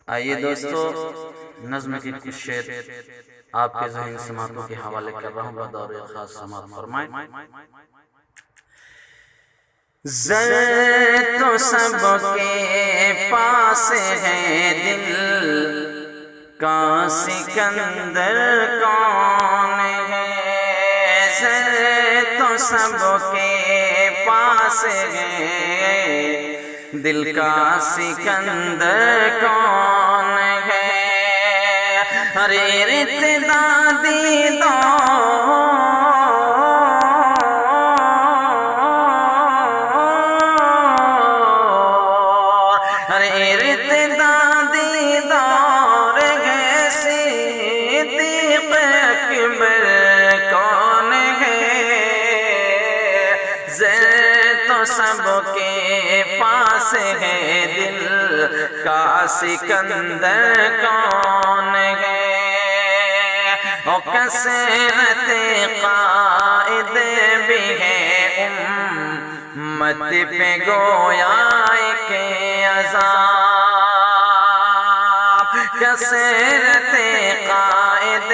آئیے دوستو، نظم کی کچھ شعر آپ کے ذہن سماعتوں کے حوالے کر رہا ہوں، بدور خاص سماعت فرمائیں۔ زر تو سب کے پاس ہے، دل کا سکندر کون ہے؟ زر تو سب کے پاس ہے، دل کا سکندر کون ہے؟ ارے ارتدادی دور، ارے ارتدادی دور ہے، صدیق اکبر کون ہے؟ زر تو سب کے پاس ہے، دل کا سکندر کون ہے؟ او کثرت قائد بھی ہے، امت پہ گویا ایک عذاب۔ کثرت قائد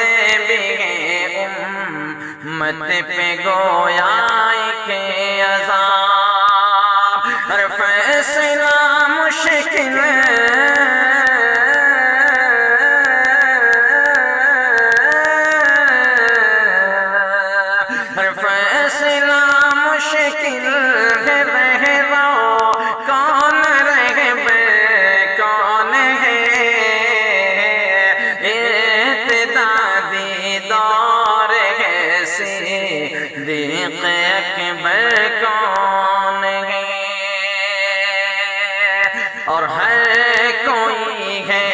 بھی ہے، امت پہ گویا ایک عذاب۔ ہر فیصلہ مشکل صدیق اکبر کون ہے؟ اور ہر کوئی ہے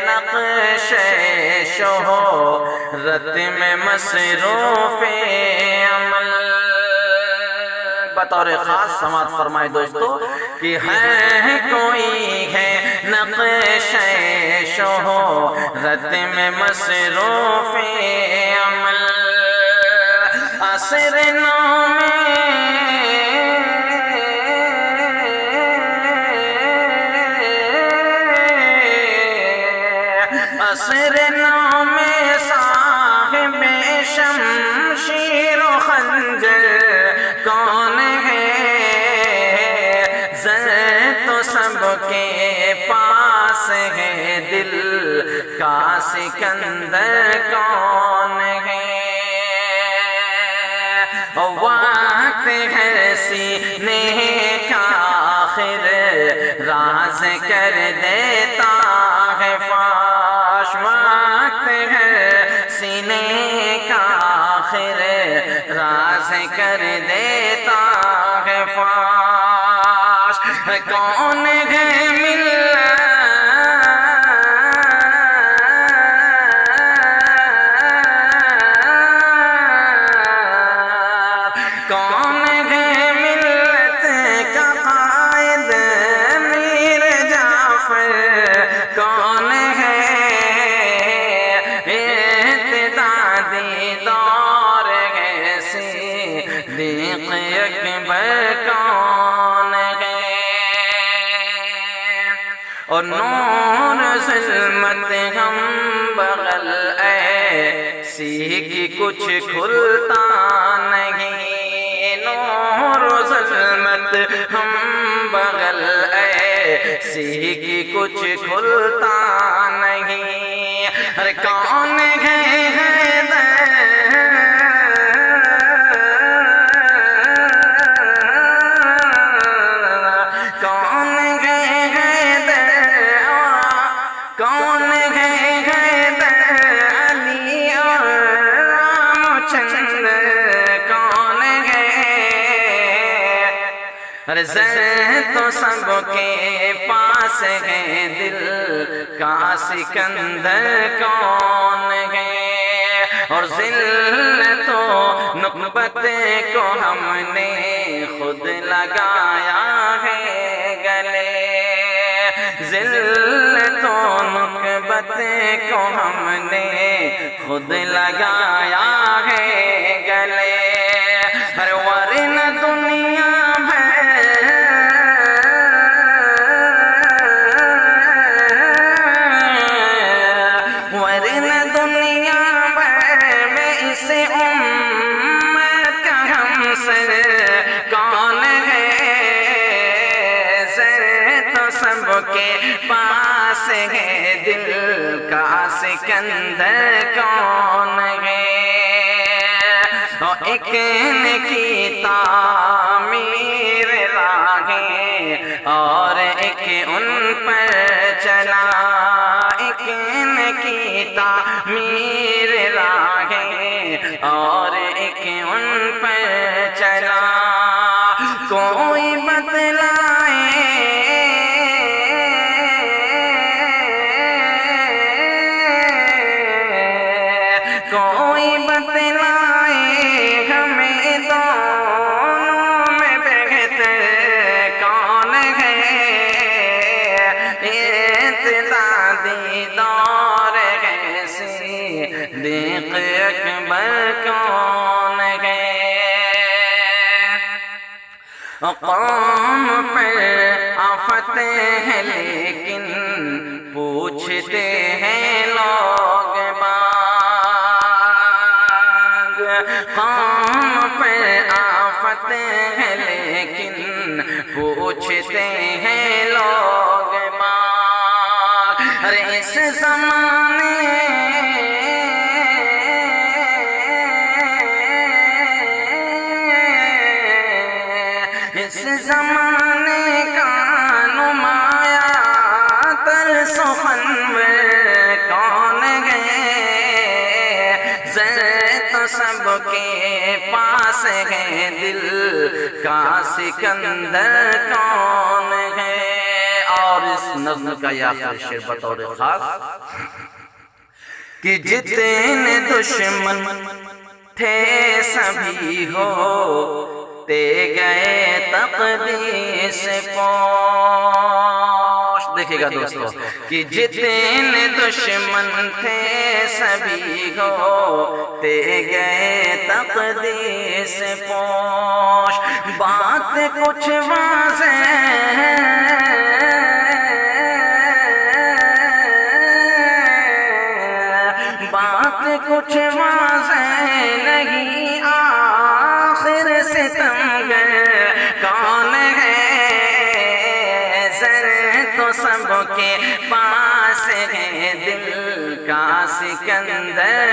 نقش شہرت میں مصروف عمل۔ بطور خاص سماعت فرمائے دوستو کہ ہر کوئی ہے نقش شہرت میں مصروف عمل۔ عصر نو میں عصر نو میں صاحب شمشیر و خنجر کون ہے؟ زر تو سب کے پاس ہے، دل کا سکندر کون ہے؟ وقت ہے سینے کا آخر راز کر دیتا ہے فاش۔ وقت ہے سینے کا آخر راز کر دیتا ہے فاش۔ کون ہے کون ہے ملت کا قائد میر جعفر کون ہے؟ ارتدادی دور ہے، صدیق اکبر کون ہے؟ اور نور ظلمت ہم بغل ایسی کی کچھ کھلتا نہیں، نور ظلمت ہم بغل ایسی کی کچھ کھلتا نہیں۔ ہر کون ہے زر تو سب کے پاس ہے، دل کا سکندر کون ہے؟ اور ذلت و نکبت کو ہم نے خود لگایا ہے گلے۔ ذلت و نکبت کو ہم نے خود لگایا ہے گلے۔ ہر ورنہ دنیا ہے دل کا سکندر کون ہے؟ ایک نے کی تعمیر راہیں اور ایک ان پر چلا، ایک نے کی تعمیر راہیں اور ایک ان پر چلا۔ کوئی بتلائے کوئی بتلائے ہمیں دونوں میں بہتر کون ہے؟ ابتدائی دور ہے صدیق اکبر کون ہے؟ قوم پر آفت ہے لیکن پوچھتے ہیں لوگ باغ، قوم پر آفت ہے لیکن پوچھتے ہیں لوگ باغ۔ ارے اس زمانے اس زمانے کا نمایاں تر سخنور کون ہے؟ زر تو سب کے پاس ہے، دل کا سکندر کون ہے؟ اور اس نظم کا یہ آخر شعر بطور خاص کہ جتنے دشمن تھے سبھی ہوتے گئے تقدیر سے پوش۔ دیکھئے گا دوستو کہ جتنے دشمن تھے سبھی ہوتے گئے تقدیر سے پوش۔ بات کچھ واضح بات کچھ واضح نہیں، آخر ستمگر کون ہے؟ زر تو سب کے پاس ہے، دل کا سکندر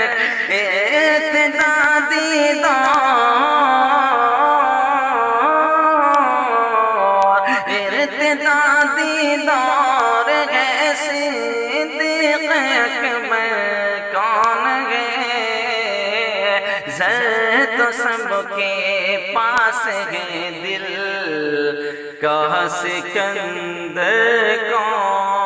ارتدادی دور ہے صدیق اکبر کون ہے؟ زر تو سب کے پاس ہے، دل کا سکندر کون